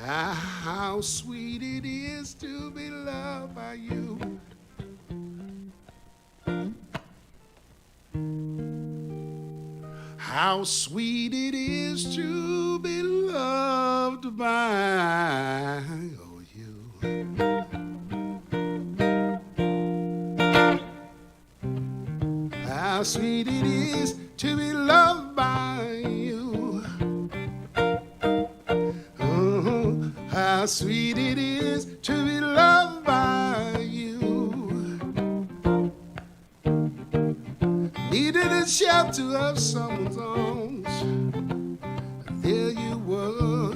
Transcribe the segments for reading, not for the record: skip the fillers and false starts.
How sweet it is to be loved by you. How sweet it is to be loved by you. How sweet it is to be loved by you. How sweet it is to be loved by you. Needed a shelter of someone's arms. There you were.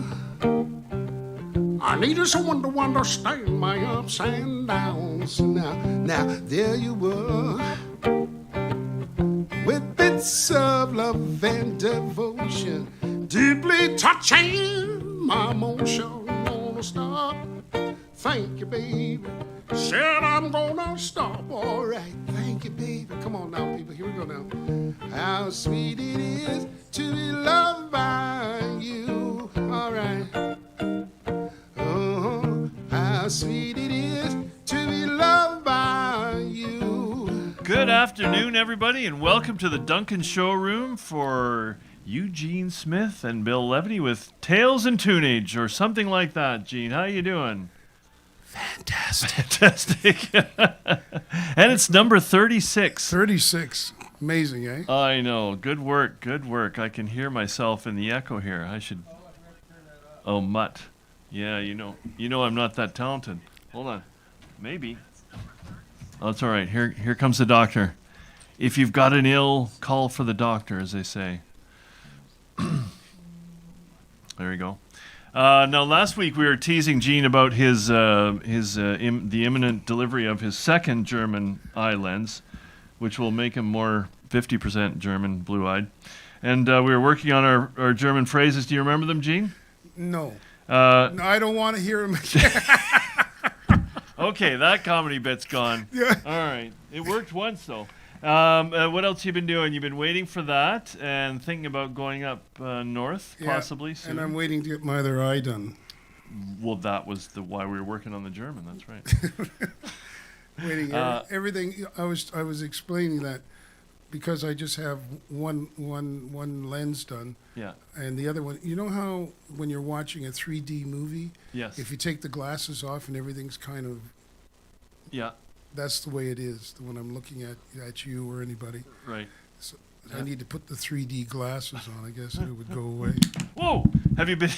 I needed someone to understand my ups and downs. Now, there you were. With bits of love and devotion, deeply touching my emotion. Gonna stop. Thank you, baby. Said I'm gonna stop. All right. Thank you, baby. Come on now, people. Here we go now. How sweet it is to be loved by you. All right. How sweet it is to be loved by you. Good afternoon, everybody, and welcome to the Duncan Showroom for Eugene Smith and Bill Levity with Tales and Tunage, or something like that. Gene, how you doing? Fantastic. And it's number 36. 36. Amazing, eh? I know. Good work. Good work. I can hear myself in the echo here. I should... Oh, mutt. Yeah, you know I'm not that talented. Hold on. Maybe. Oh, it's all right. Here comes the doctor. If you've got an ill, call for the doctor, as they say. There you go. Now, last week we were teasing Gene about the imminent delivery of his second German eye lens, which will make him more 50% German, blue-eyed. And we were working on our German phrases. Do you remember them, Gene? No. No, I don't want to hear him again. Okay, that comedy bit's gone. Yeah. All right. It worked once, though. What else you been doing? You've been waiting for that and thinking about going up north, possibly soon. And I'm waiting to get my other eye done. Well, that was why we were working on the German. That's right. Waiting. Everything. I was explaining that because I just have one lens done. Yeah. And the other one. You know how when you're watching a 3D movie, Yes. if you take the glasses off and everything's kind of. Yeah. That's the way it is when I'm looking at you or anybody. Right. So I need to put the 3D glasses on. I guess it would go away. Whoa! Have you been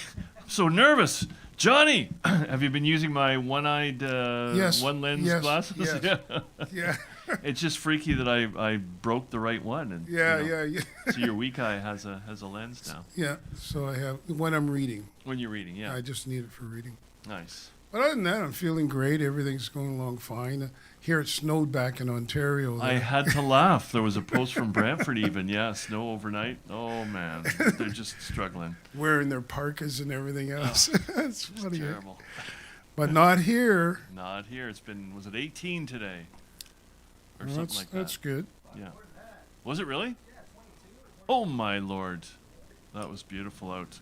so nervous, Johnny? Have you been using my one-eyed, one lens glasses? Yes. Yeah. Yeah. It's just freaky that I broke the right one. And Yeah. So your weak eye has a lens now. Yeah. So I have when I'm reading. When you're reading, yeah. I just need it for reading. Nice. But other than that, I'm feeling great. Everything's going along fine. Here it snowed back in Ontario. I had to laugh. There was a post from Brantford even. Yeah, snow overnight. Oh, man. They're just struggling. Wearing their parkas and everything else. It's funny. Terrible. But not here. Not here. Was it 18 today? Or something like that. That's good. Yeah. Was it really? Oh, my Lord. That was beautiful out.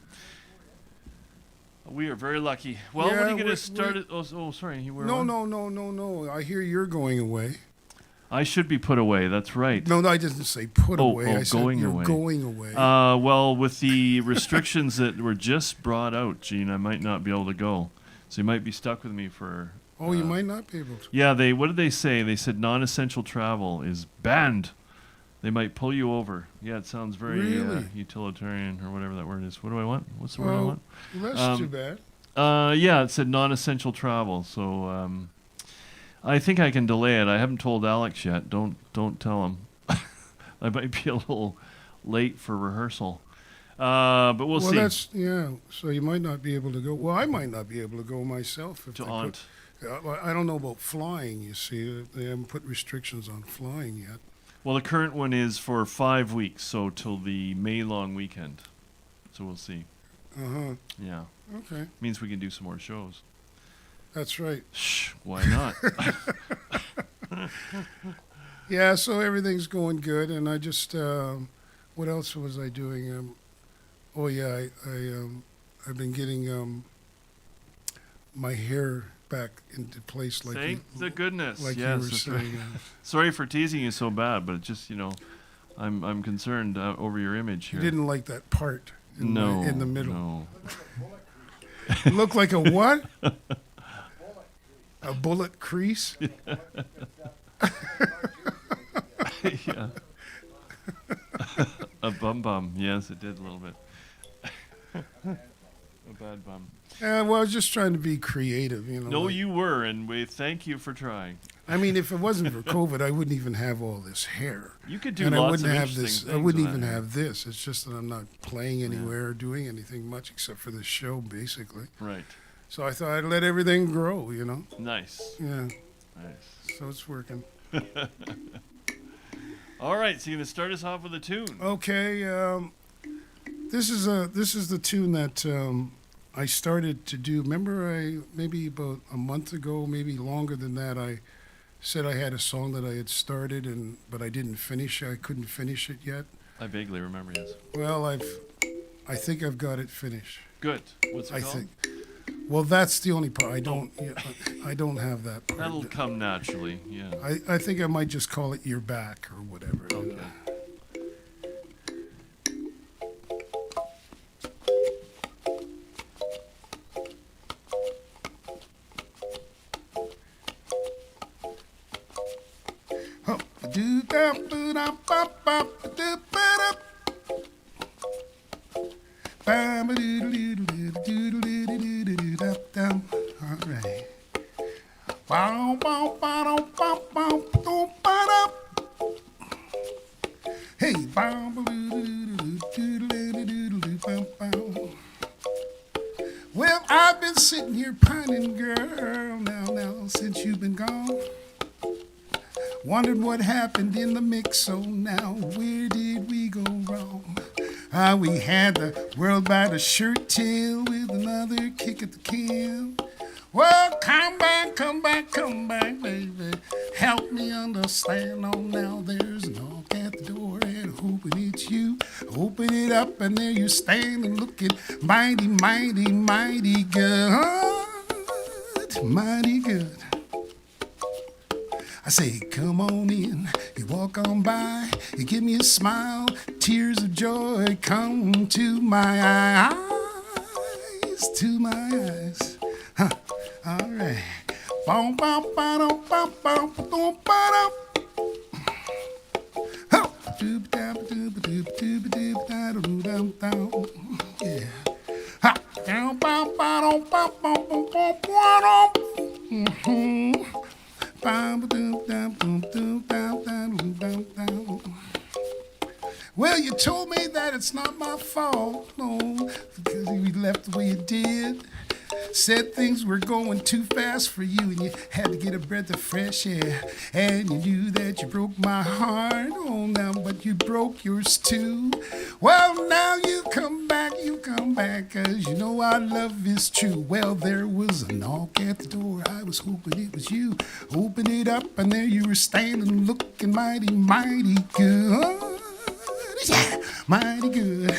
We are very lucky. Well, when are you going to start it? Oh, sorry. You were No. I hear you're going away. I should be put away. That's right. No, I didn't say put away. I said going you're away. Going away. Well, with the restrictions that were just brought out, Gene, I might not be able to go. So you might be stuck with me for... you might not be able to. Yeah, what did they say? They said non-essential travel is banned. They might pull you over. Yeah, it sounds very utilitarian or whatever that word is. What do I want? What's the word I want? Well, that's too bad. Yeah, it said non-essential travel. So I think I can delay it. I haven't told Alex yet. Don't tell him. I might be a little late for rehearsal. But we'll see. So you might not be able to go. Well, I might not be able to go myself. I don't know about flying, you see. They haven't put restrictions on flying yet. Well, the current one is for 5 weeks, so till the May long weekend. So we'll see. Uh-huh. Yeah. Okay. Means we can do some more shows. That's right. Shh, why not? Yeah, so everything's going good, and I just, what else was I doing? Oh yeah, I've been getting my hair back into place like Thank the goodness. like Yes. you were saying. Sorry for teasing you so bad, but just I'm concerned over your image You here. didn't like that part in, No. in the middle. No. You look like a what? A bullet crease? Yeah. A bum. Yes, it did a little bit. A bad bum. Well, I was just trying to be creative, you know. No, like- you were, and we thank you for trying. I mean, if it wasn't for COVID, I wouldn't even have all this hair. You could do And I lots wouldn't of have interesting this. things. I wouldn't with even that hair. have this. It's just that I'm not playing anywhere or doing anything much except for this show, basically. Right. So I thought I'd let everything grow, you know. Nice. Yeah. Nice. So it's working. All right, so you're gonna start us off with a tune. Okay. This is the tune that I started to do. Remember, maybe about a month ago, maybe longer than that, I said I had a song that I had started but I didn't finish. I couldn't finish it yet. I vaguely remember, yes. Well, I think I've got it finished. Good. What's it I called? think. Well, that's the only part. I don't have that part. That'll come naturally, yeah. I think I might just call it "You're Back" or whatever. Okay. Oh, do da do da ba ba do ba da. Ba ba do do do do do do do do do da da. All right. Bow bow bow bow bow do ba da. Hey, bow ba do do do do do do do bow bow. Well, I've been sitting here pining, girl, now since you've been gone. Wondered what happened in the mix, so now where did we go wrong? We had the world by the shirt tail with another kick at the can. Well, come back, baby. Help me understand. Oh, now there's a knock at the door and hoping it's you. Open it up and there you stand and looking mighty, mighty, mighty good. Mighty good. I say, come on in, you walk on by, you give me a smile, tears of joy come to my eyes, Huh, all right. Bom, bom, ba-dum, bom, bom, ba-dum, ba-dum. Huh. Doob-dab-doob-doob-doob-doob-da-doo-dum-dum. Yeah. Ha. Down, bom, ba-dum, bom, bom, bom, bom, ba-dum. Mhm. Well, you told me that it's not my fault, no, because you left the way you did. Said things were going too fast for you and you had to get a breath of fresh air. And you knew that you broke my heart, oh now, but you broke yours too. Well, now you come back, cause you know our love is true. Well, there was a knock at the door, I was hoping it was you. Open it up and there you were standing looking mighty, mighty good. Yeah, mighty good.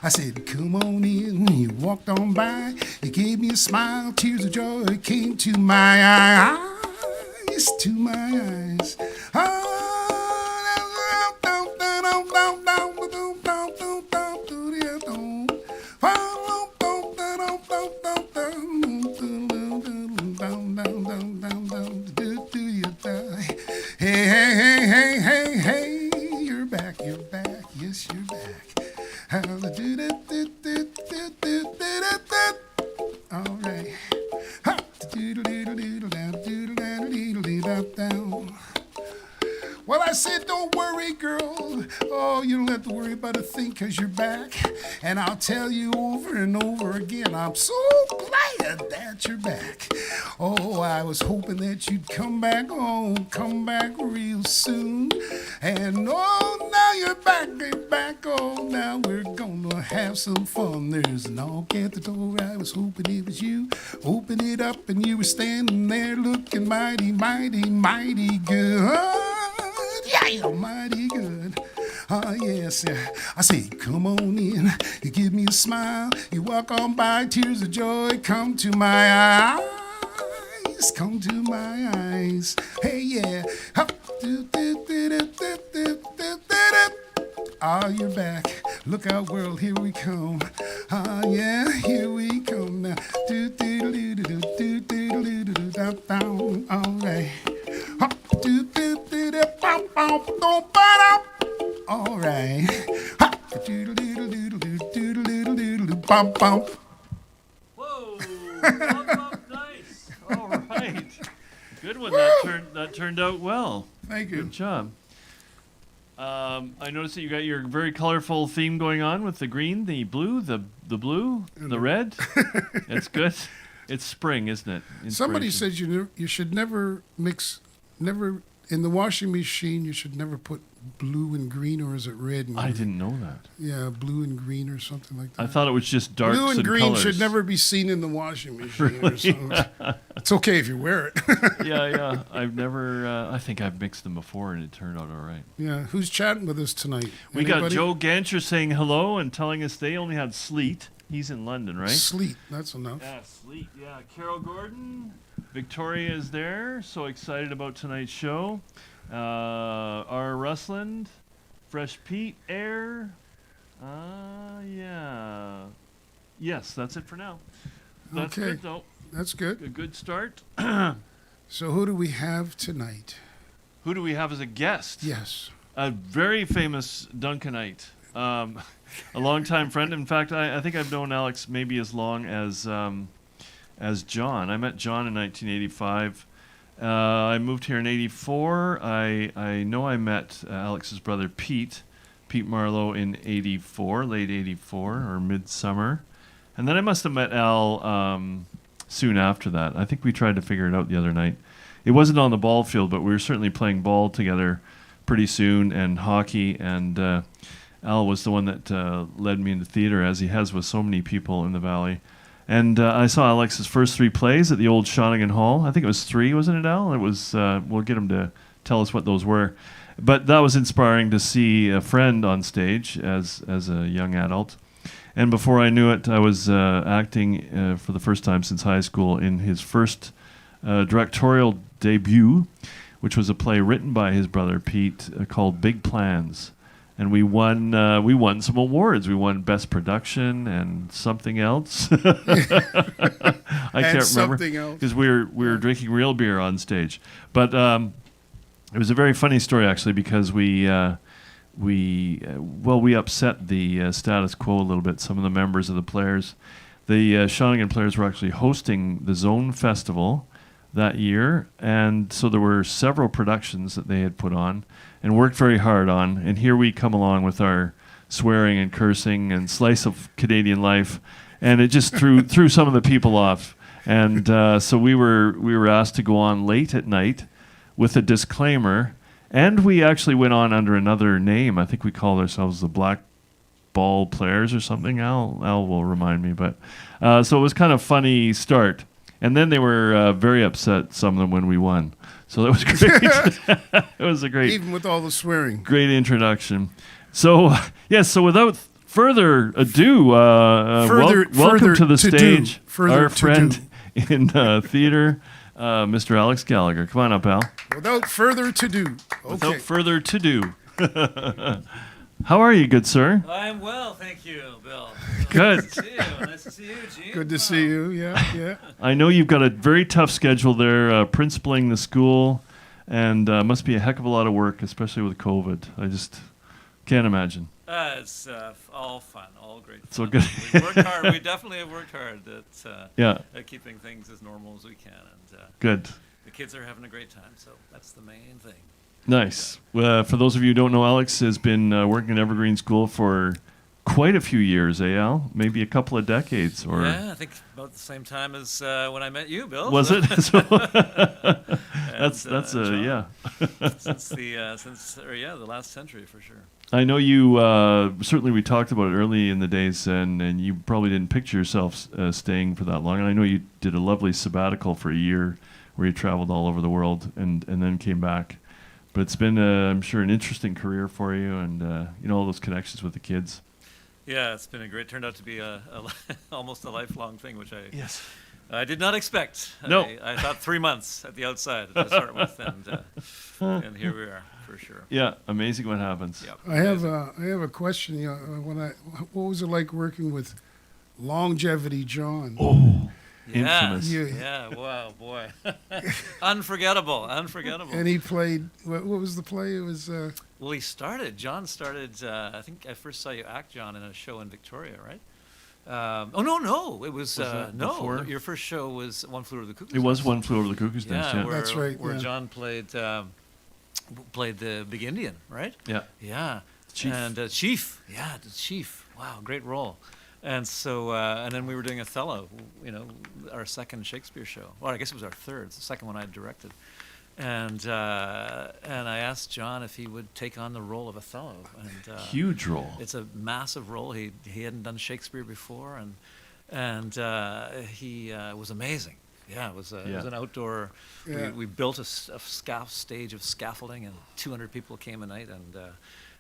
I said, come on in. You walked on by. You gave me a smile. Tears of joy came to my eyes. To my eyes. Hey, hey, hey, hey, hey, hey. You're back. Yes, you're back. All right. Well, I said, don't worry, girl. Oh, you don't have to worry about a thing because you're back. And I'll tell you over and over again, I'm so glad that you're back. Oh, I was hoping that you'd come back real soon. And oh, now you're back. Oh, now we're gonna have some fun. There's a knock at the door. I was hoping it was you. Open it up and you were standing there looking mighty, mighty, mighty good. Yeah, mighty good. Ah, yes, yeah. I say, come on in. You give me a smile. You walk on by, tears of joy come to my eyes. Come to my eyes. Hey, yeah. Hop, do, do, do, do, do, do, do, do. Ah, you're back. Look out, world, here we come. Ah, yeah, here we come now. Do, do, do, do, do, do, do, do, do, down, down. All right. Hop, do, do, do, do, bow, bow, bow, bow. All right. Hop, do, do, do, do, do, do, do, do, do, bow, bow. Whoa! Nice. All right. Good one. That turned out well. Thank you. Good job. I noticed that you got your very colorful theme going on with the green, the blue, the blue, the red. It's good. It's spring, isn't it? Somebody Inspiration. says you should never mix, in the washing machine, you should never put blue and green, or is it red and green? I didn't know that. Yeah, blue and green or something like that. I thought it was just darks blue and green colors. should never be seen in the washing machine or something. It's okay if you wear it. Yeah. I've never. I think I've mixed them before, and it turned out all right. Yeah, who's chatting with us tonight? We got Anybody? Joe Gallacher saying hello and telling us they only had sleet. He's in London, right? Sleet, that's enough. Yeah, sleet. Yeah, Carol Gordon, Victoria is there. So excited about tonight's show. R. Rusland, Fresh Pete, Air. Yeah. Yes, that's it for now. That's Okay. good, though. That's good. A good start. So who do we have tonight? Who do we have as a guest? Yes. A very famous Duncanite. A longtime friend. In fact, I think I've known Alex maybe as long as John. I met John in 1985. I moved here in 84. I know I met Alex's brother Pete Marlowe in 84, late 84 or midsummer. And then I must have met Al soon after that. I think we tried to figure it out the other night. It wasn't on the ball field, but we were certainly playing ball together pretty soon, and hockey, and Al was the one that led me into theater, as he has with so many people in the Valley. And I saw Alex's first 3 plays at the old Shawnigan Hall. I think it was 3, wasn't it, Al? It was. We'll get him to tell us what those were. But that was inspiring to see a friend on stage as a young adult. And before I knew it, I was acting for the first time since high school in his first directorial debut, which was a play written by his brother Pete called Big Plans. And we won some awards. We won Best Production and something else. I can't remember because we were drinking real beer on stage. But it was a very funny story actually, because we upset the status quo a little bit. Some of the members of the players, the Shawnigan players, were actually hosting the Zone Festival that year, and so there were several productions that they had put on and worked very hard on, and here we come along with our swearing and cursing and slice of Canadian life, and it just threw some of the people off, and so we were asked to go on late at night with a disclaimer, and we actually went on under another name. I think we called ourselves the Black Ball Players or something. Al will remind me, but so it was kind of funny start. And then they were very upset, some of them, when we won. So that was great. It was a great... Even with all the swearing. Great introduction. So, yes, so without further ado, welcome to the stage, our friend in theater, Mr. Alex Gallacher. Come on up, Al. Without further to do. Okay. Without further to do. How are you, good sir? I'm well, thank you, Bill. Good. Nice to see you. Nice to see you, Gene. Good to see you. Yeah. I know you've got a very tough schedule there, principaling the school, and must be a heck of a lot of work, especially with COVID. I just can't imagine. It's all fun, all great fun. So good. We worked hard. We definitely have worked hard at keeping things as normal as we can. And good. the kids are having a great time, so that's the main thing. Nice. For those of you who don't know, Alex has been working at Evergreen School for quite a few years, Al? Maybe a couple of decades, or yeah, I think about the same time as when I met you, Bill. Was it? So that's John, yeah. since the last century for sure. I know you. Certainly, we talked about it early in the days, and you probably didn't picture yourself staying for that long. And I know you did a lovely sabbatical for a year, where you traveled all over the world, and then came back But it's been, I'm sure, an interesting career for you, and all those connections with the kids. Yeah, it's been a great. Turned out to be almost a lifelong thing, which Yes. I did not expect. No. I thought 3 months at the outside to start with, and here we are for sure. Yeah, amazing what happens. Yep. I have a question. What was it like working with Longevity John? Oh, Yeah, infamous. yeah, wow, boy, unforgettable. And he played. What was the play? It was. Well, John started. I think I first saw you act, John, in a show in Victoria, right? No, it was that no. before? Your first show was One Flew Over the Cuckoo's It was Nest. One Flew Over the Cuckoo's Nest, yeah. That's right, Where yeah. John played the Big Indian, right? Yeah. Yeah. Chief. And Chief. Yeah, the Chief. Wow, great role. And so, and then we were doing Othello, our second Shakespeare show. Well, I guess it was our third. It's the second one I directed. And I asked John if he would take on the role of Othello. And Huge role. it's a massive role. He hadn't done Shakespeare before, and he was amazing. Yeah, it was an outdoor. Yeah. We built a stage of scaffolding, and 200 people came a night,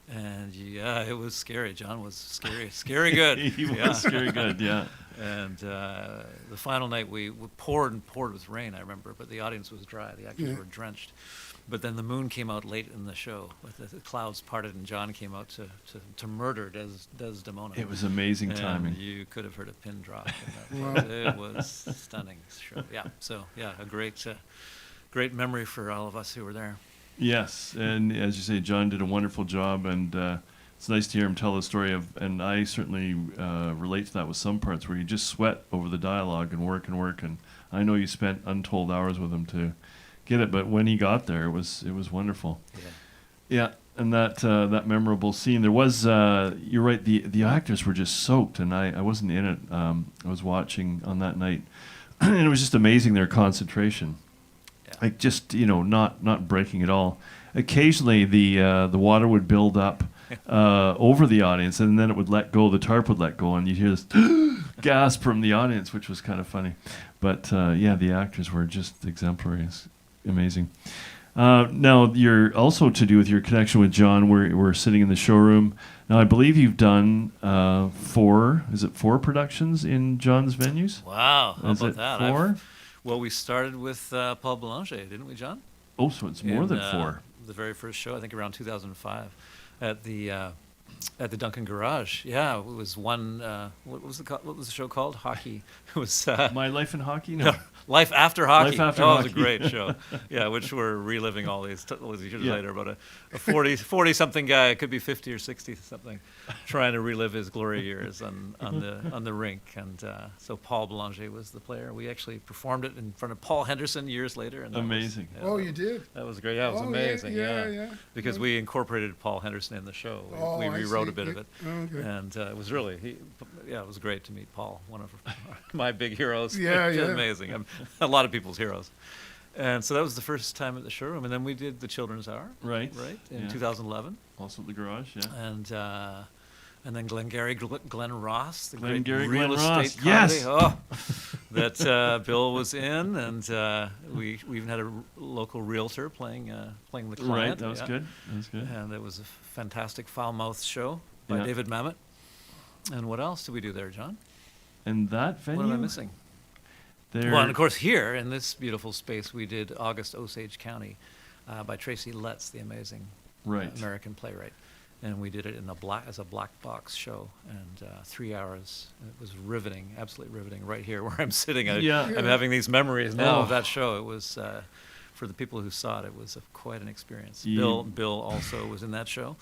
and yeah, it was scary. John was scary good. He Yeah. was very good, yeah. And the final night we poured with rain, I remember, but the audience was dry. The actors Yeah. were drenched. But then the moon came out late in the show. The clouds parted, and John came out to murder Desdemona. It was amazing And timing. you could have heard a pin drop. In Wow. that. It was stunning show. Yeah. So yeah, a great memory for all of us who were there. Yes, and as you say, John did a wonderful job, and it's nice to hear him tell the story of, and I certainly relate to that with some parts where you just sweat over the dialogue and work, and I know you spent untold hours with him to get it, but when he got there, it was wonderful. Yeah. Yeah, and that memorable scene, there was, you're right, the actors were just soaked, and I wasn't in it. I was watching on that night, and it was just amazing, their concentration. Like just not breaking at all. Occasionally the water would build up over the audience, and then it would let go. The tarp would let go, and you'd hear this gasp from the audience, which was kind of funny. But the actors were just exemplary. It's amazing. Now you're also to do with your connection with John. We're sitting in the showroom now. I believe you've done 4 productions in John's venues? Wow, how Is about it that? 4? Well, we started with Paul Boulanger, didn't we, John? Oh, so it's more than 4. The very first show, I think around 2005, at the Duncan Garage. Yeah, it was one. What was the show called? Hockey. It was My Life in Hockey? No. Life After Hockey. Life After It was a Hockey. great show. Yeah, which we're reliving all these years Yeah. later. About a 40-something guy, it could be 50 or 60 something, trying to relive his glory years on the rink. And so Paul Boulanger was the player. We actually performed it in front of Paul Henderson years later. And that was- Amazing. yeah, Oh, that you was- did. That was great. Yeah, it was Oh, amazing. yeah. Because we incorporated Paul Henderson in the show. Oh, We I rewrote see. a bit of it. Okay. And it was really, it was great to meet Paul, one of my big heroes. Yeah, Just yeah. amazing. A lot of people's heroes. And so that was the first time at the showroom. And then we did the Children's Hour. Right. In Yeah. 2011. Also at the garage, yeah. And then Glengarry Glen Ross, the Glengarry great real Glen estate Ross, comedy. yes. Oh, that Bill was in, and we even had a local realtor playing the client. Right, that was yeah. good. That was good. And it was a fantastic foul-mouthed show by Yeah. David Mamet. And what else did we do there, John? And that venue? What am I missing? There, Well, and of course, here in this beautiful space, we did August Osage County by Tracy Letts, the amazing right. American playwright. And we did it as a black box show, and 3 hours. It was riveting, absolutely riveting, right here where I'm sitting. Yeah. I'm having these memories now of Oh. that show. It was, for the people who saw it, it was quite an experience. You- Bill also was in that show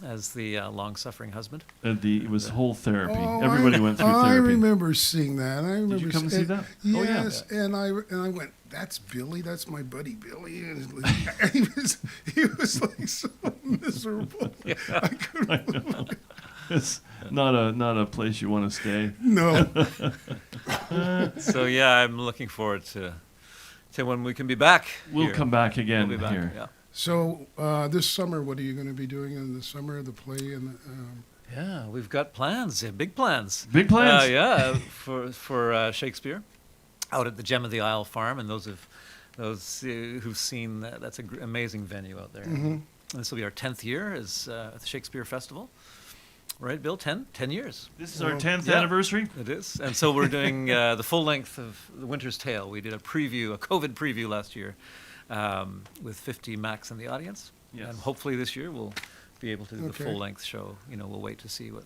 as the long-suffering husband. It was whole therapy. Oh, Everybody went through I therapy. remember seeing that. I remember. you come and see that? Oh, yeah. Yes, and I went. That's Billy. That's my buddy Billy. And he was like so miserable. I couldn't believe it. It's not a place you want to stay. No. So yeah, I'm looking forward to when we can be back. We'll here. come back again We'll be back. here. Yeah. So this summer, what are you going to be doing in the summer? The play and Yeah, we've got plans, big plans. Big plans. Yeah, for Shakespeare, out at the Gem of the Isle Farm, and those of those who've seen that. That's an amazing venue out there. This will be our 10th year as at the Shakespeare Festival. Right, Bill? 10 years. This is our 10th anniversary. It is. And so we're doing the full length of The Winter's Tale. We did a COVID preview last year with 50 max in the audience. Yes. And hopefully this year we'll be able to do the full length show. We'll wait to see what.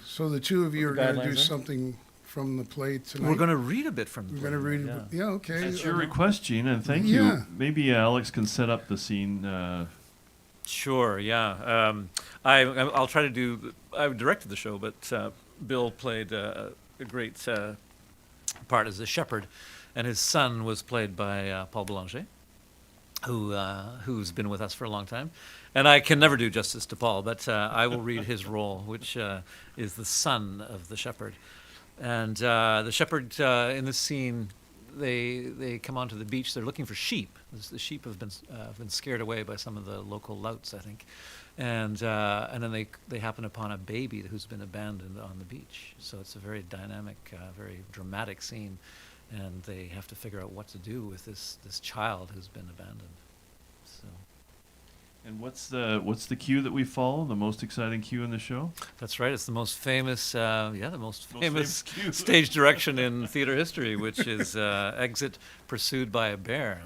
So the two of you are the going to guidelines do are? something from the play tonight? We're going to read a bit from the We're play. going to read yeah. it. Yeah, okay. That's your request, Gene, and thank Yeah. you. Maybe Alex can set up the scene. Sure, yeah. I'll try to do. I directed the show, but Bill played a great part as a shepherd, and his son was played by Paul Boulanger, who's been with us for a long time. And I can never do justice to Paul, but I will read his role, which is the son of the shepherd. And the shepherd in this scene, they come onto the beach. They're looking for sheep. The sheep have been scared away by some of the local louts, I think, and then they happen upon a baby who's been abandoned on the beach. So it's a very dynamic, very dramatic scene, and they have to figure out what to do with this child who's been abandoned. So. And what's the cue that we follow? The most exciting cue in the show? That's right. It's the most famous, the most famous cue. stage direction in theater history, which is exit pursued by a bear.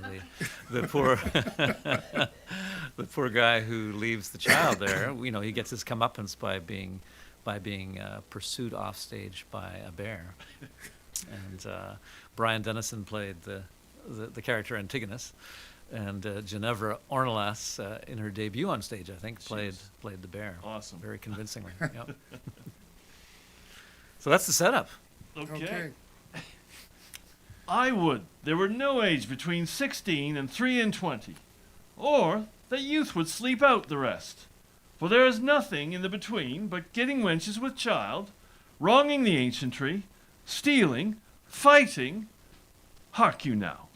The poor, the poor guy who leaves the child there. He gets his comeuppance by being pursued off stage by a bear. And Brian Dennison played the character Antigonus. And Ginevra Ornelas, in her debut on stage, I think, played the bear. Awesome. Very convincingly. Yep. So that's the setup. Okay. I would there were no age between 16 and 3 and 20, or that youth would sleep out the rest. For there is nothing in the between but getting wenches with child, wronging the ancientry, stealing, fighting. Hark you now.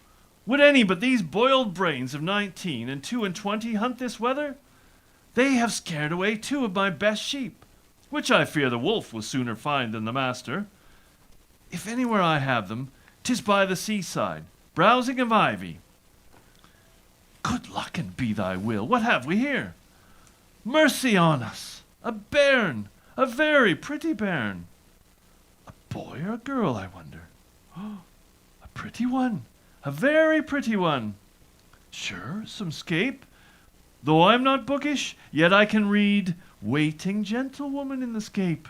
Would any but these boiled brains of 19 and 2 and 20 hunt this weather? They have scared away 2 of my best sheep, which I fear the wolf will sooner find than the master. If anywhere I have them, 'tis by the seaside, browsing of ivy. Good luck and be thy will, what have we here? Mercy on us, a bairn, a very pretty bairn. A boy or a girl, I wonder? A pretty one. A very pretty one. Sure, some scape. Though I'm not bookish, yet I can read waiting gentlewoman in the scape.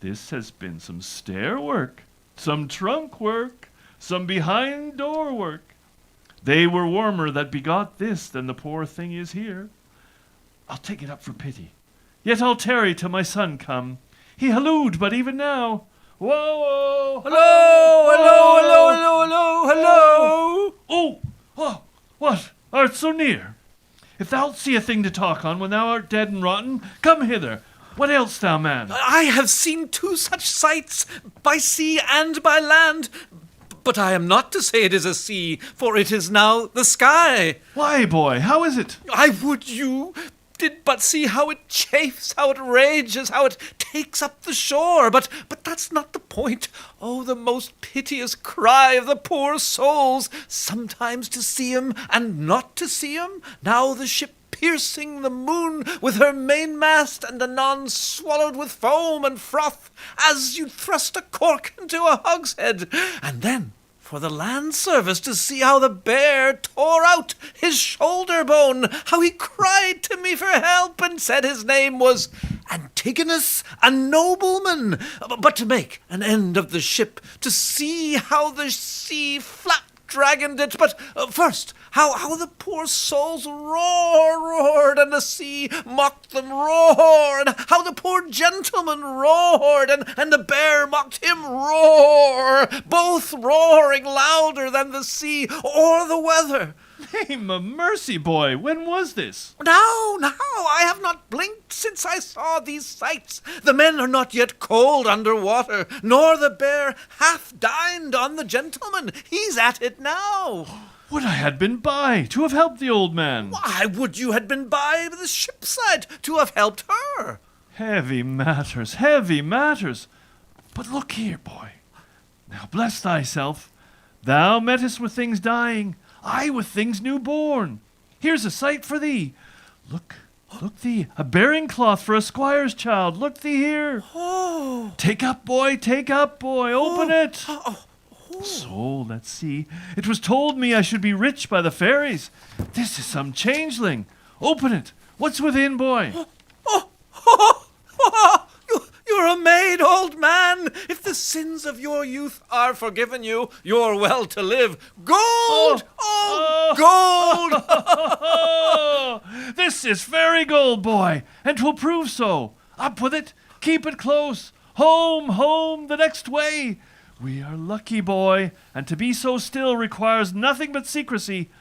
This has been some stair work, some trunk work, some behind door work. They were warmer that begot this than the poor thing is here. I'll take it up for pity. Yet I'll tarry till my son come. He hallooed but even now. Whoa! Hello, hello, hello, hello, hello, hello. Oh, what? Art so near? If thou'lt see a thing to talk on when thou art dead and rotten, come hither. What else, thou man? I have seen 2 such sights, by sea and by land. But I am not to say it is a sea, for it is now the sky. Why, boy, how is it? I would you did but see how it chafes, how it rages, how it takes up the shore. But that's not the point. Oh, the most piteous cry of the poor souls, sometimes to see 'em and not to see 'em. Now the ship piercing the moon with her mainmast, and anon swallowed with foam and froth, as you thrust a cork into a hogshead. And then for the land service to see how the bear tore out his shoulder bone, how he cried to me for help and said his name was Antigonus, a nobleman. But to make an end of the ship, to see how the sea flap-dragoned it, but first, how the poor souls roared, and the sea mocked them, roar, and how the poor gentleman roared, and the bear mocked him, roar, both roaring louder than the sea or the weather. Name of mercy, boy, when was this? Now, I have not blinked since I saw these sights. The men are not yet cold under water, nor the bear half dined on the gentleman. He's at it now. Would I had been by, to have helped the old man. Why would you had been by the shipside to have helped her? Heavy matters, heavy matters. But look here, boy. Now bless thyself. Thou mettest with things dying. I with things new born. Here's a sight for thee. Look thee, a bearing cloth for a squire's child. Look thee here. Oh. Take up, boy, open it. So, let's see. It was told me I should be rich by the fairies. This is some changeling. Open it. What's within, boy? You're a maid, old man. If the sins of your youth are forgiven you, you're well to live. Gold! Gold! This is fairy gold, boy, and 'twill prove so. Up with it. Keep it close. Home, the next way. We are lucky, boy, and to be so still requires nothing but secrecy.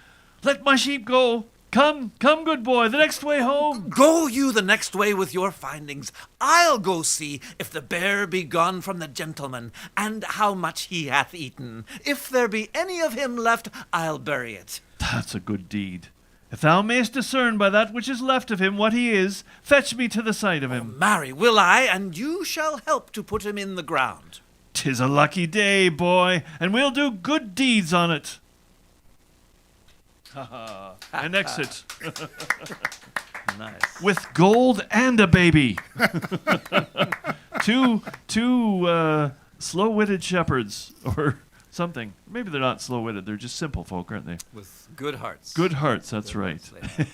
Let my sheep go. Come, good boy, the next way home. Go you the next way with your findings. I'll go see if the bear be gone from the gentleman, and how much he hath eaten. If there be any of him left, I'll bury it. That's a good deed. If thou mayst discern by that which is left of him what he is, fetch me to the sight of him. Marry, will I, and you shall help to put him in the ground. 'Tis a lucky day, boy, and we'll do good deeds on it. And exit. Nice. With gold and a baby. two slow-witted shepherds or something. Maybe they're not slow-witted. They're just simple folk, aren't they? With good hearts. Good hearts, that's right.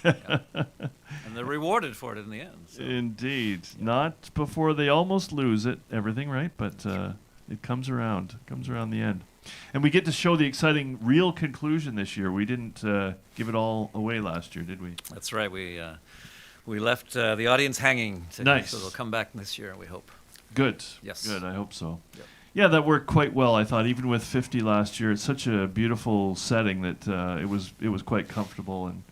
Yeah. And they're rewarded for it in the end. So. Indeed. Not before they almost lose it, everything, right? But it comes around. It comes around the end. And we get to show the exciting real conclusion this year. We didn't give it all away last year, did we? That's right. We left the audience hanging. Nice. So they'll come back this year, we hope. Good. Yes. Good, I hope so. Yep. Yeah, that worked quite well, I thought. Even with 50 last year, it's such a beautiful setting that it was quite comfortable. And,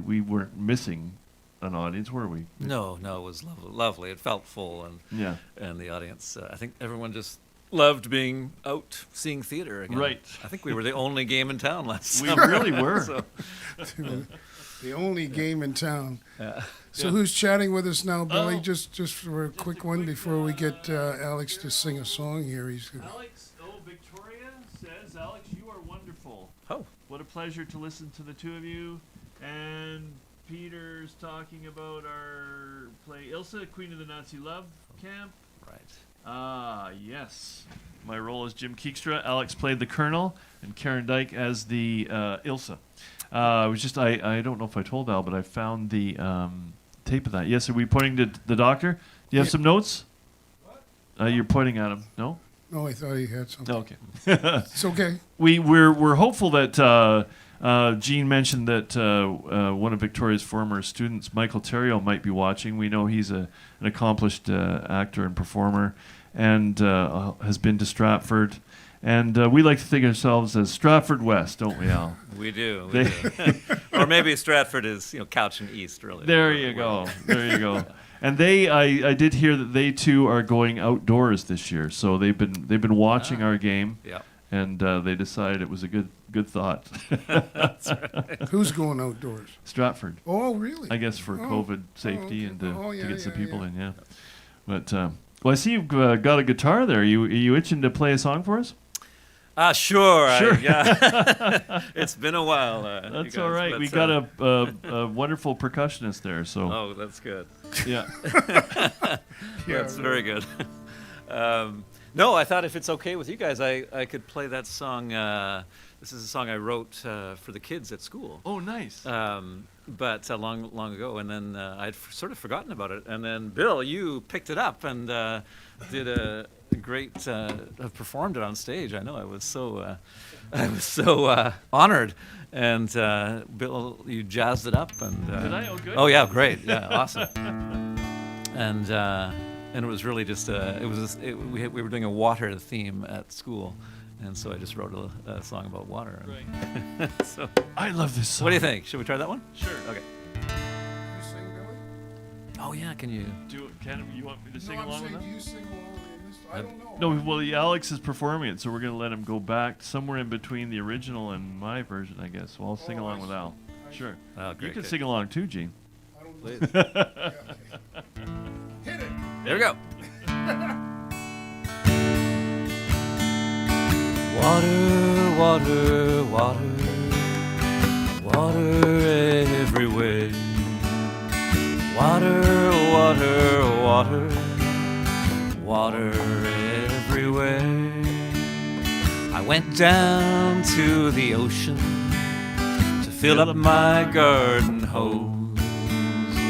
we weren't missing an audience, were we? No, it was lovely. It felt full. And the audience, I think everyone just loved being out seeing theater again. Right. I think we were the only game in town last We summer. really were. So, The only game in town. yeah. So who's chatting with us now, Billy? Just for a quick one before we get Alex to sing a song here. Alex, Victoria says, Alex, you are wonderful. Oh. What a pleasure to listen to the two of you. And Peter's talking about our play Ilsa, Queen of the Nazi Love Camp. Right. Ah, yes. My role is Jim Keekstra. Alex played the Colonel, and Karen Dyke as the Ilsa. It was just, I don't know if I told Al, but I found the tape of that. Yes, are we pointing to the doctor? Do you have some notes? What? You're pointing at him. No? Oh, I thought he had something. Okay. It's okay. We're hopeful that Gene mentioned that one of Victoria's former students, Michael Terrio, might be watching. We know he's an accomplished actor and performer, and has been to Stratford. And we like to think of ourselves as Stratford West, don't we, Al? We do. Or maybe Stratford is, Couching East, really. There you go. And I did hear that they too are going outdoors this year. So they've been watching our game. Yeah. And they decided it was a good thought. That's right. Who's going outdoors? Stratford. Oh, really? I guess for COVID safety okay. and to get some people in, yeah. But I see you've got a guitar there. Are you itching to play a song for us? Sure. Sure. Yeah. It's been a while. That's all right. We got a wonderful percussionist there. So. Oh, that's good. Yeah. That's very good. No, I thought if it's okay with you guys, I could play that song. This is a song I wrote for the kids at school. Oh, nice. But long ago, and then I'd sort of forgotten about it. And then Bill, you picked it up and did a great performed it on stage. I know I was so honored. And Bill, you jazzed it up and did I? Oh, good. Oh yeah, great. Yeah, awesome. And it was really just we were doing a water theme at school. And so I just wrote a song about water. Right. So, I love this song. what do you think? Should we try that one? Sure. Okay. You sing, Billy? Oh yeah, can you? You want me to sing No, I'm along with saying, that? do you sing along in this? I don't know. No, well, Alex is performing it, so we're going to let him go back somewhere in between the original and my version, I guess. So I'll sing along with Al. Sure. Oh, You great. can good. sing along too, Gene. I don't Please. know. Yeah, okay. Hit it. There we go. Water, water, water. Water everywhere. Water, water, water. Water everywhere. I went down to the ocean to fill up my garden hose.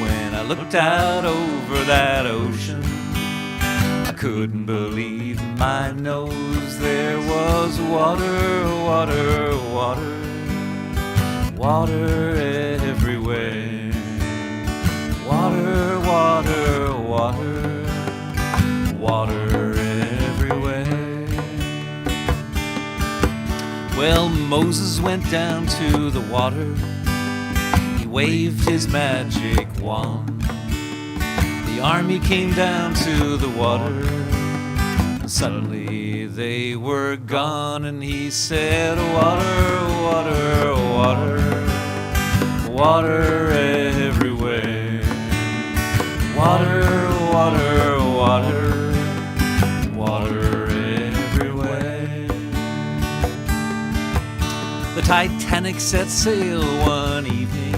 When I looked out over that ocean, I couldn't believe my nose. There was water, water, water. Water everywhere. Water, water, water. Water everywhere. Well, Moses went down to the water. He waved his magic wand. The army came down to the water. Suddenly they were gone, and he said, water, water, water. Water everywhere. Water, water, water. Water everywhere. The Titanic set sail one evening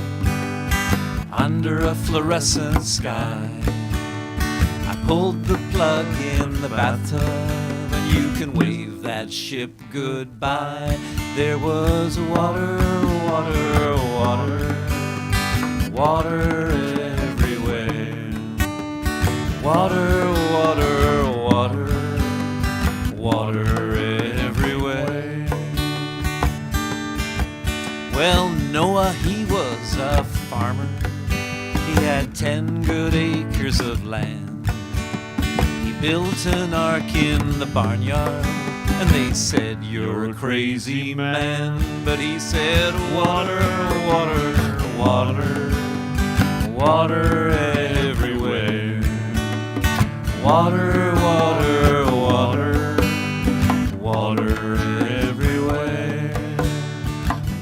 under a fluorescent sky. I pulled the plug in the bathtub, and you can wave that ship goodbye. There was water, water, water. Water everywhere. Water, water, water. Water everywhere. Well, Noah, he was a farmer. He had 10 good acres of land. He built an ark in the barnyard, and they said, you're a crazy man. But he said, water, water, water. Water everywhere. Water, water, water. Water everywhere.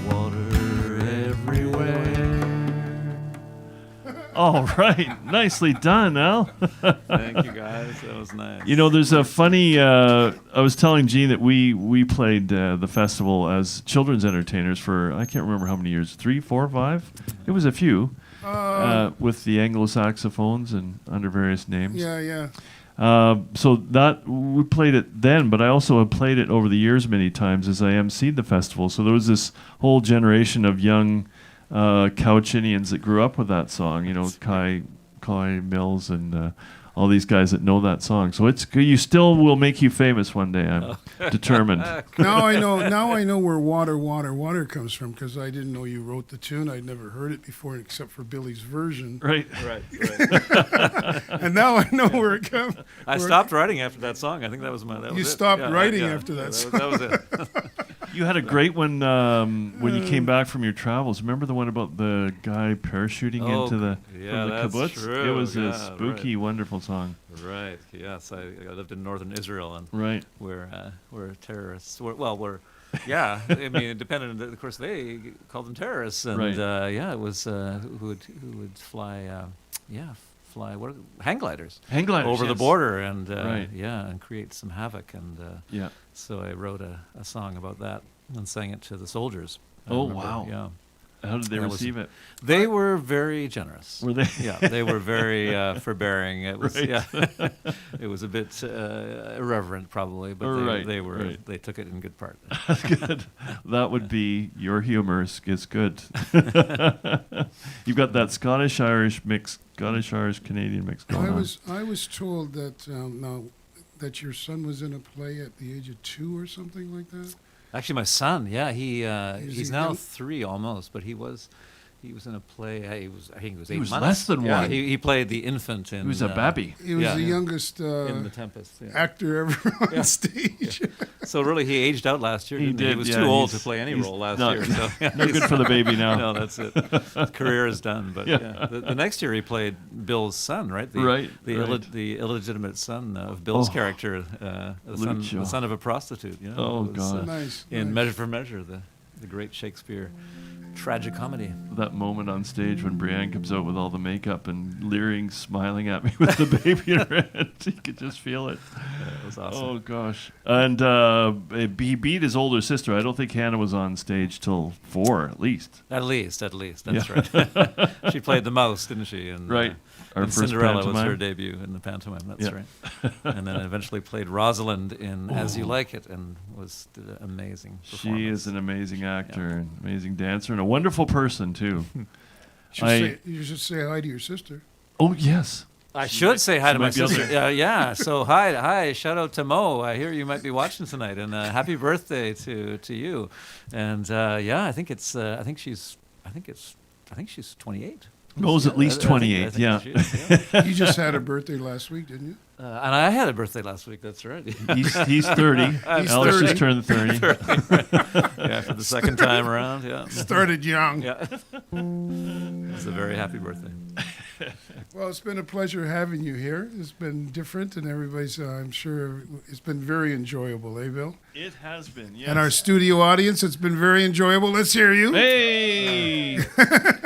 Water everywhere. All right. Nicely done, Al. Thank you, guys. That was nice. You know, there's a funny. I was telling Gene that we played the festival as children's entertainers for, I can't remember how many years, 3, 4, 5? It was a few. With the Anglo saxophones and under various names. Yeah. So that we played it then, but I also have played it over the years many times as I emceed the festival. So there was this whole generation of young Couch Indians that grew up with that song. You know, Kai Mills and all these guys that know that song. So it's you still will make you famous one day. I'm determined. Now I know where water, water, water comes from, because I didn't know you wrote the tune. I'd never heard it before except for Billy's version. Right. And now I know where it comes. I stopped writing after that song. I think that was my. That was You it. stopped Yeah, writing yeah, after that song. That was it. You had a great one when you came back from your travels. Remember the one about the guy parachuting into the from the that's kibbutz? true. It was a Yeah, spooky, wonderful song. Right. Yes, I lived in northern Israel, and Right. where terrorists. Yeah. I mean, it depended. Of course, they called them terrorists, and Right. it was who would fly. What hang gliders Hang gliders, over the yes. border, and Right. and create some havoc. And Yeah. so I wrote a song about that and sang it to the soldiers. I Oh, remember, wow. Yeah. How did they That was- receive it? They were very generous. Were they? Yeah, they were very forbearing. It was Right. it was a bit irreverent probably, but Right, they were right. they took it in good part. Good. That would be your humor is good. You've got that Scottish-Irish mix, Scottish-Irish-Canadian mix going on. I was told that that your son was in a play at the age of 2 or something like that. Actually, my son, yeah, Is he's he now young? 3 almost, but he was in a play. I think he was 8 was months. less than Yeah, one. he played the infant in. He was a babby. He was Yeah, the yeah. youngest in The Tempest. Yeah. actor ever on Yeah. stage. So really, he aged out last year. He didn't he? did, He was yeah, too old to he's- play any he's role last not- year. So No good for the baby now. No, that's it. His career is done. But Yeah. yeah. The next year he played Bill's son, right? Right, The right. the illegitimate son of Bill's Oh. character, Lucio. the son of a prostitute. You know, Oh, who was, God. Nice. In nice. Measure for Measure, the great Shakespeare tragicomedy. That moment on stage when Brienne comes out with all the makeup and leering, smiling at me with the baby in her hand. You could just feel it. was awesome. Oh gosh! And he beat his older sister. I don't think Hannah was on stage till 4 at least. At least. That's right. She played the mouse, didn't she? And, Right. Our and first Cinderella was pantomime. her debut in the pantomime. That's Yeah. right. And then eventually played Rosalind in As You Like It, and did an amazing performance. She is an amazing actor, and amazing dancer, and a wonderful person too. You should say hi to your sister. Oh yes. I should say hi to my might be out sister. Yeah. So hi. Shout out to Mo. I hear you might be watching tonight, and happy birthday to you. And I think she's 28. Mo's at least 28. I think Yeah. she is, yeah. You just had a birthday last week, didn't you? And I had a birthday last week. That's right. He's 30. Alice 30. just turned 30. Yeah, for the second time around. Yeah. Started young. Yeah. It's a very happy birthday. Well, it's been a pleasure having you here. It's been different, and everybody's, I'm sure, it's been very enjoyable, eh, Bill? It has been. Yes. And our studio audience, it's been very enjoyable. Let's hear you. Hey,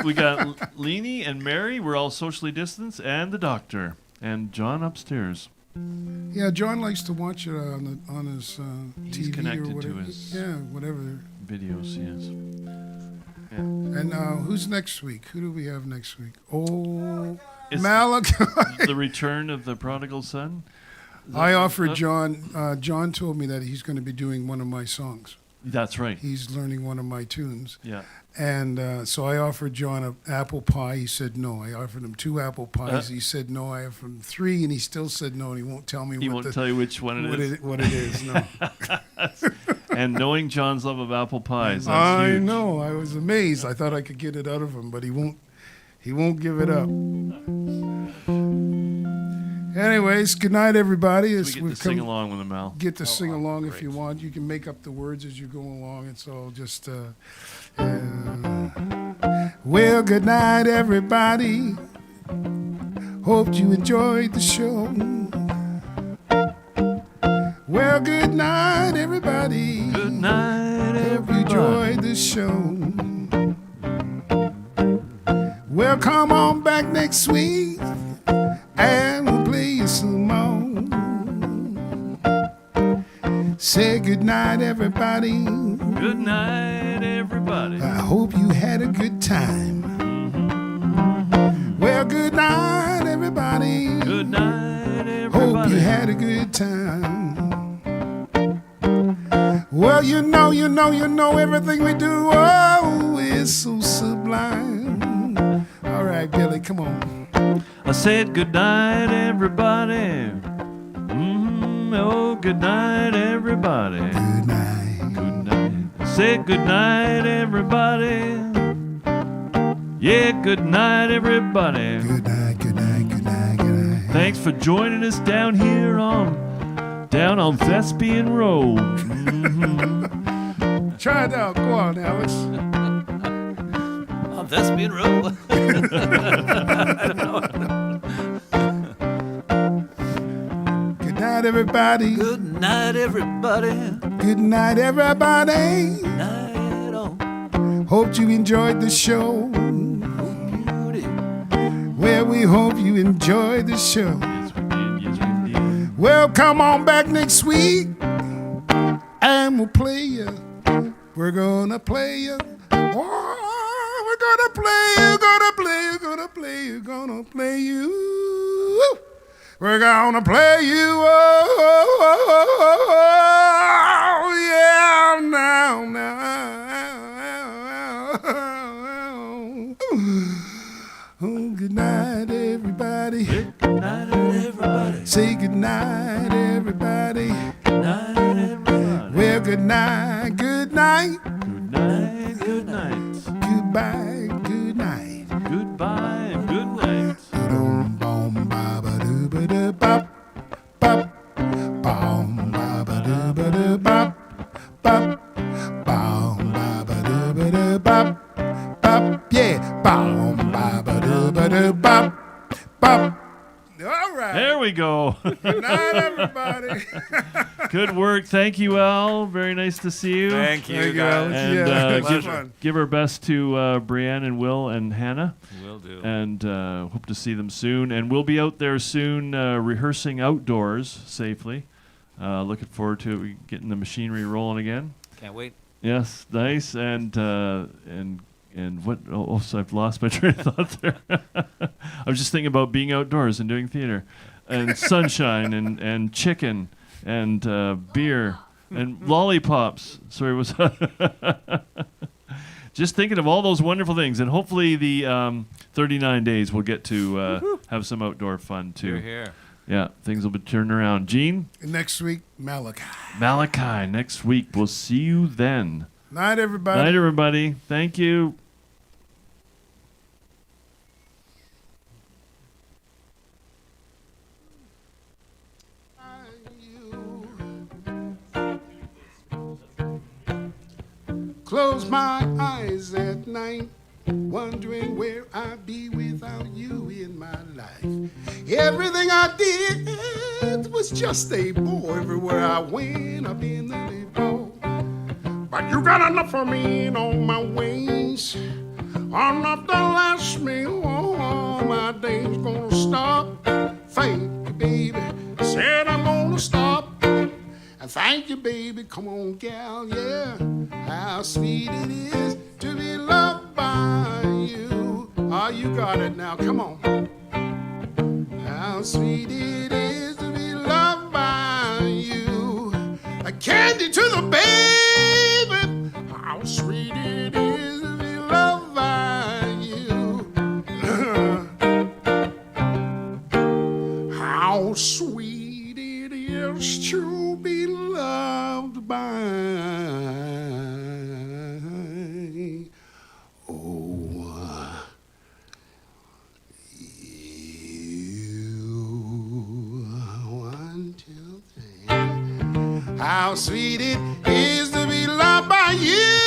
we got Leanie and Mary. We're all socially distanced, and the doctor and John upstairs. Yeah, John likes to watch it on his He's TV connected or to whatever. his- Yeah, whatever. Videos, yes. Yeah. And who's next week? Who do we have next week? Oh, It's Malachi. the return of the prodigal son. I offered John. John told me that he's going to be doing one of my songs. That's right. He's learning one of my tunes. Yeah. And so I offered John an apple pie. He said no. I offered him 2 apple pies. He said no. I offered him 3, and he still said no. And he won't tell me He won't tell you which one it is. what it is. No, And knowing John's love of apple pies, that's I huge. know. I was amazed. I thought I could get it out of him, but he won't. He won't give it up. Anyways, good night, everybody. We get to sing along with him, Al. Get to sing along if you want. You can make up the words as you go along. It's all just. Well, good night, everybody. Hope you enjoyed the show. Well, good night, everybody. Good night, Hope you everybody. enjoyed the show. Well, come on back next week and we'll play you some more. Say good night, everybody. Good night, everybody. I hope you had a good time. Well, good night, everybody. Good night, everybody. Hope you had a good time. Well, you know, everything we do, oh, is so sublime. All right, Billy, come on. I said good night, everybody. Oh, good night, everybody. Good night. Good night. I said good night, everybody. Yeah, good night, everybody. Good night, good night, good night, good night. Thanks for joining us down here on Thespian Road. Try it out. Go on, Alex. On Thespian Road. Good night, everybody. Good night, everybody. Good night, everybody. Night on. Hope you enjoyed the show. Beauty. Well, we hope you enjoyed the show. Yes, we did. Yes, we did. Well, come on back next week and we'll play you. We're gonna play you. Oh, we're gonna play you, gonna play you, gonna play you, gonna play you. We're gonna play you. Oh, yeah, now. Oh, good night, everybody. Good night, everybody. Say good night, everybody. Good night, everybody. Well, good night, good night. Good night, good night. Goodbye, good night. Goodbye and good night. Boom, boom, ba ba doo ba doo bop, bop. Boom, ba ba doo ba doo bop, bop. Boom, ba ba doo ba doo bop, bop. Yeah, boom, ba ba doo ba doo bop, bop. All right. There we go. Good night, everybody. Good work. Thank you, Al. Very nice to see you. Thank you, Thank you, guys. Alex. And Yeah, it was give, fun. give our best to Brianne and Will and Hannah. Will do. And hope to see them soon. And we'll be out there soon rehearsing outdoors safely. Looking forward to it, getting the machinery rolling again. Can't wait. Yes, nice. And what? Oh, so I've lost my train of thought there. I was just thinking about being outdoors and doing theater, and sunshine, and chicken, and beer, and lollipops. Sorry, was just thinking of all those wonderful things, and hopefully the 39 days we'll get to have some outdoor fun too. Here. Yeah, things will be turning around. Gene? Next week, Malachi. Malachi, next week. We'll see you then. Night, everybody. Night, everybody. Thank you. Close my eyes at night, wondering where I'd be without you in my life. Everything I did was just a bore. Everywhere I went, I've been the ball. But you got enough for me in all my ways, enough to last me all my days. Gonna stop, thank you, baby. Said I'm gonna stop. And thank you, baby. Come on, gal, yeah. How sweet it is to be loved by you. Oh, you got it now. Come on. How sweet it is to be loved by you. A candy to the baby. How sweet it is to be loved by you. How sweet it is to be loved by how sweet it is to be loved by you.